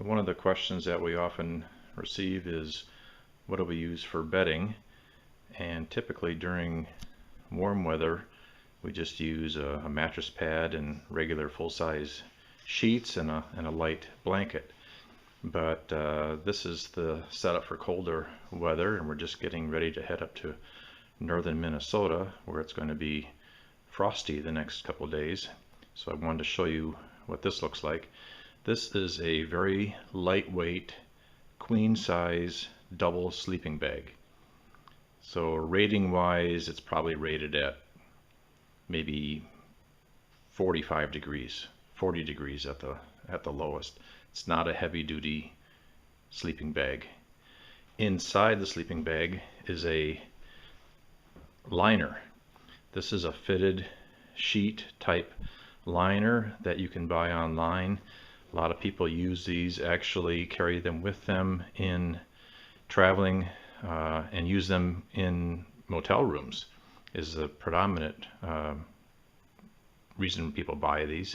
So one of the questions that we often receive is, what do we use for bedding? And typically during warm weather we just use a mattress pad and regular full-size sheets and a light blanket. But this is the setup for colder weather, and we're just getting ready to head up to northern Minnesota where it's going to be frosty the next couple of days. So I wanted to show you what this looks like. This is a very lightweight queen size double sleeping bag. So rating wise, it's probably rated at maybe 45 degrees, 40 degrees at the lowest. It's not a heavy duty sleeping bag. Inside the sleeping bag is a liner. This is a fitted sheet type liner that you can buy online. A lot of people use these, actually carry them with them in traveling and use them in motel rooms is the predominant reason people buy these.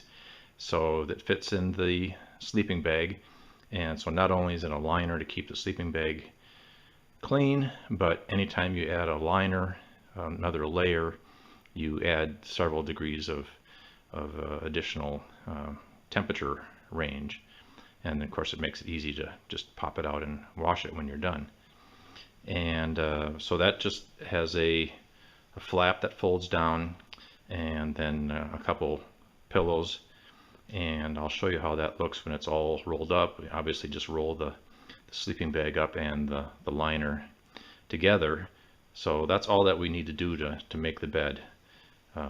So that fits in the sleeping bag, and so not only is it a liner to keep the sleeping bag clean, but anytime you add a liner, another layer, you add several degrees of additional temperature range, and of course it makes it easy to just pop it out and wash it when you're done. And so that just has a flap that folds down, and then a couple pillows, and I'll show you how that looks when it's all rolled up. We obviously just roll the sleeping bag up and the liner together. So that's all that we need to do to make the bed.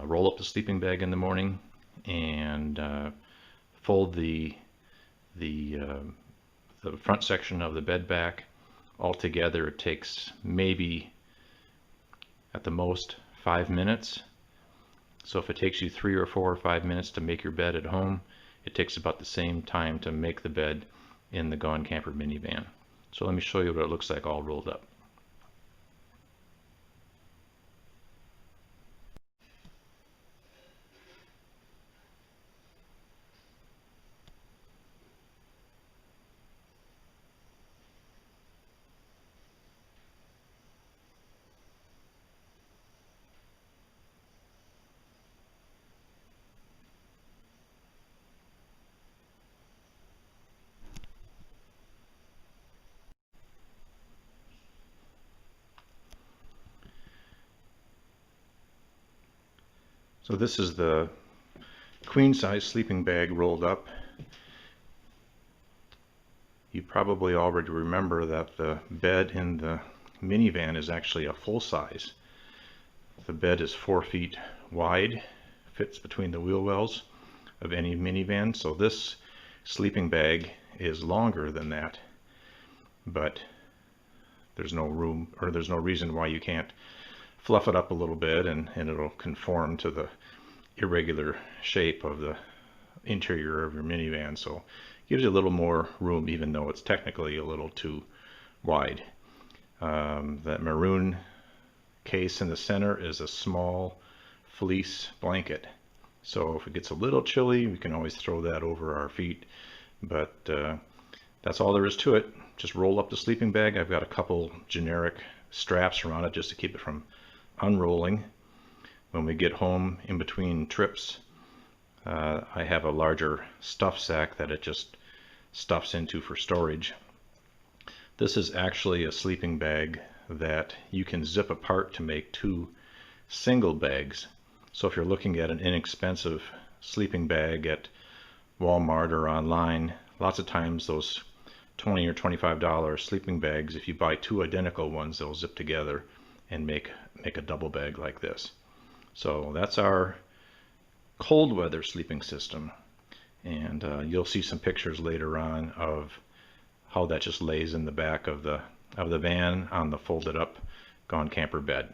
Roll up the sleeping bag in the morning and fold the front section of the bed back. Altogether it takes maybe at the most 5 minutes. So if it takes you 3 or 4 or 5 minutes to make your bed at home, it takes about the same time to make the bed in the GoneCamper minivan. So let me show you what it looks like all rolled up. So this is the queen size sleeping bag rolled up. You probably already remember that the bed in the minivan is actually a full size. The bed is 4 feet wide, fits between the wheel wells of any minivan. So this sleeping bag is longer than that, but there's no room, or there's no reason why you can't fluff it up a little bit and it'll conform to the irregular shape of the interior of your minivan. So it gives you a little more room, even though it's technically a little too wide. That maroon case in the center is a small fleece blanket. So if it gets a little chilly, we can always throw that over our feet. But that's all there is to it. Just roll up the sleeping bag. I've got a couple generic straps around it just to keep it from unrolling. When we get home in between trips, I have a larger stuff sack that it just stuffs into for storage. This is actually a sleeping bag that you can zip apart to make 2 single bags. So if you're looking at an inexpensive sleeping bag at Walmart or online, lots of times those $20 or $25 sleeping bags, if you buy 2 identical ones, they'll zip together and make a double bag like this. So that's our cold weather sleeping system, and you'll see some pictures later on of how that just lays in the back of the van on the folded up GoneCamper bed.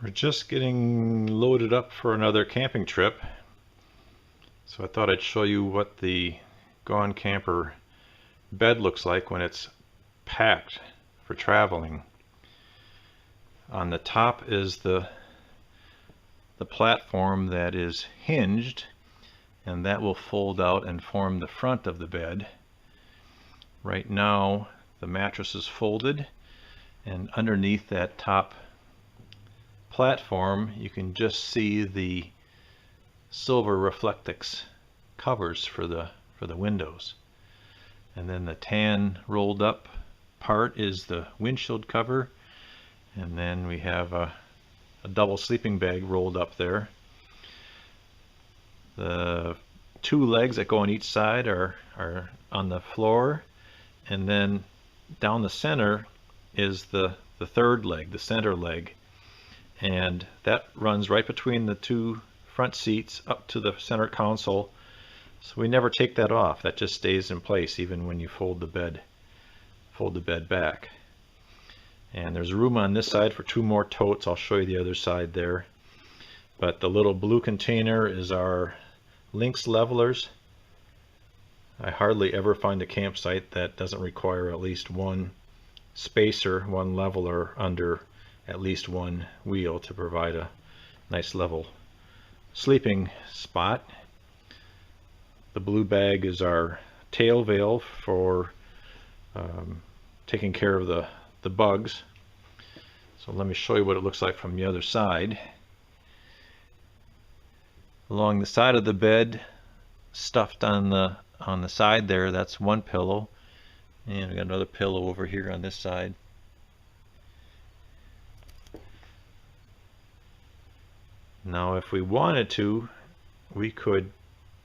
We're just getting loaded up for another camping trip, so I thought I'd show you what the GoneCamper bed looks like when it's packed for traveling. On the top is the the platform that is hinged, and that will fold out and form the front of the bed. Right now the mattress is folded, and underneath that top platform you can just see the silver Reflectix covers for the windows. And then the tan rolled up part is the windshield cover, and then we have a double sleeping bag rolled up there. The two legs that go on each side are on the floor, and then down the center is the third leg, the center leg, and that runs right between the two front seats up to the center console. So we never take that off. That just stays in place even when you fold the bed back. And there's room on this side for two more totes. I'll show you the other side there. But the little blue container is our Lynx levelers. I hardly ever find a campsite that doesn't require at least one spacer, one leveler under at least one wheel to provide a nice level sleeping spot. The blue bag is our tail veil for taking care of the bugs. So let me show you what it looks like from the other side. Along the side of the bed, stuffed on the side there, that's one pillow, and we got another pillow over here on this side. Now if we wanted to, we could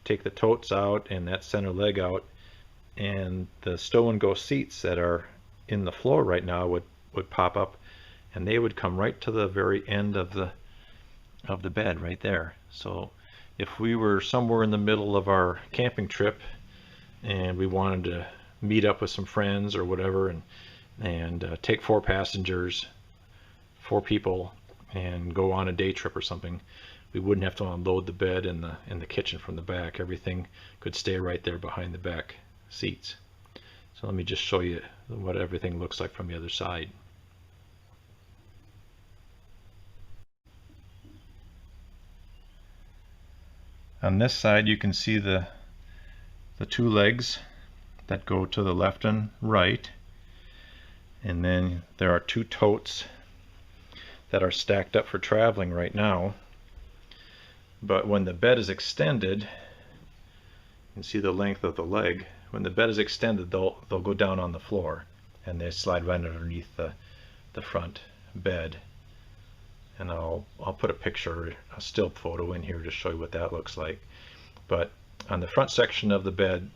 take the totes out and that center leg out, and the stow and go seats that are in the floor right now would pop up, and they would come right to the very end of the bed right there. So if we were somewhere in the middle of our camping trip and we wanted to meet up with some friends or whatever, and take 4 passengers, 4 people, and go on a day trip or something, we wouldn't have to unload the bed in the kitchen from the back. Everything could stay right there behind the back seats. So let me just show you what everything looks like from the other side. On this side you can see the 2 legs that go to the left and right, and then there are 2 totes that are stacked up for traveling right now. But when the bed is extended, you can see the length of the leg. When the bed is extended, they'll go down on the floor, and they slide right underneath the front bed. And I'll put a picture, a still photo in here to show you what that looks like. But on the front section of the bed,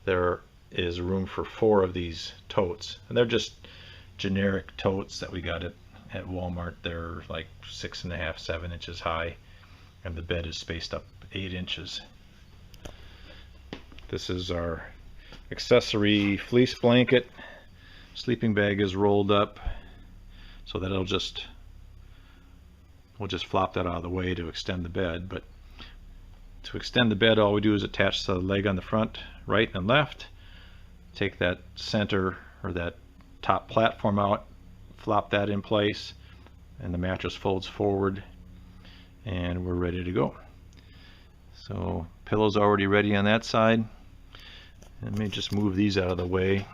there is room for 4 of these totes, and they're just generic totes that we got at Walmart. They're like 6.5, 7 inches high, and the bed is spaced up 8 inches. This is our accessory fleece blanket. Sleeping bag is rolled up so that we'll just flop that out of the way to extend the bed. But to extend the bed, all we do is attach the leg on the front, right and left, take that center or that top platform out, flop that in place, and the mattress folds forward, and we're ready to go. So pillows already ready on that side. Let me just move these out of the way,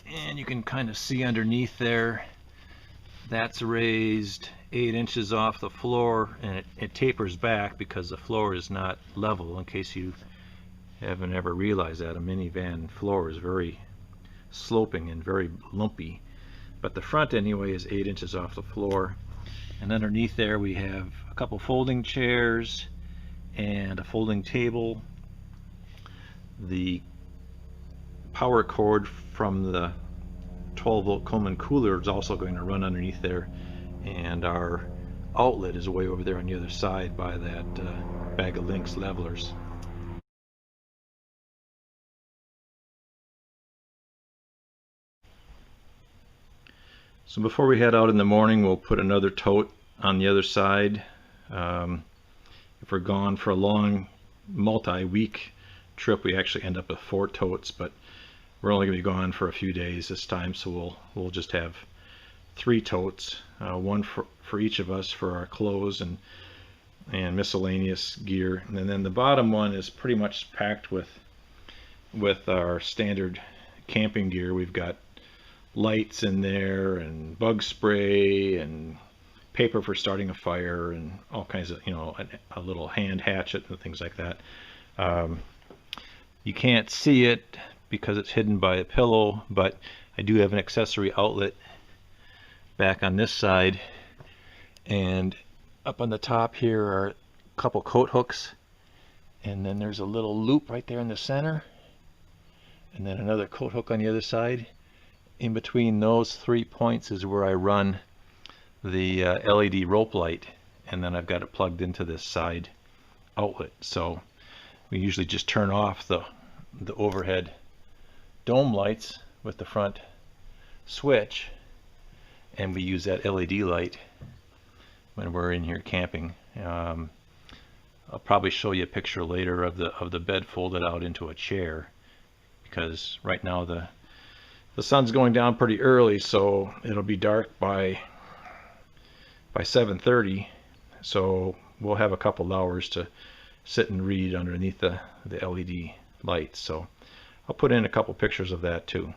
and you can kind of see underneath there, that's raised 8 inches off the floor, and it tapers back because the floor is not level. In case you haven't ever realized that, a minivan floor is very sloping and very lumpy, but the front anyway is 8 inches off the floor. And underneath there we have a couple folding chairs and a folding table. The power cord from the 12-volt Coleman cooler is also going to run underneath there, and our outlet is way over there on the other side by that bag of Lynx levelers. So before we head out in the morning, we'll put another tote on the other side. If we're gone for a long multi-week trip, we actually end up with 4 totes, but we're only going to be gone for a few days this time, so we'll just have 3 totes, one for each of us for our clothes and miscellaneous gear, and then the bottom one is pretty much packed with our standard camping gear. We've got lights in there and bug spray and paper for starting a fire and all kinds of, a little hand hatchet and things like that. You can't see it because it's hidden by a pillow, but I do have an accessory outlet back on this side, and up on the top here are a couple coat hooks, and then there's a little loop right there in the center, and then another coat hook on the other side. In between those 3 points is where I run the LED rope light, and then I've got it plugged into this side outlet. So we usually just turn off the overhead dome lights with the front switch, and we use that LED light when we're in here camping. I'll probably show you a picture later of the bed folded out into a chair, because right now the sun's going down pretty early, so it'll be dark by 7:30, so we'll have a couple hours to sit and read underneath the LED lights. So I'll put in a couple pictures of that too.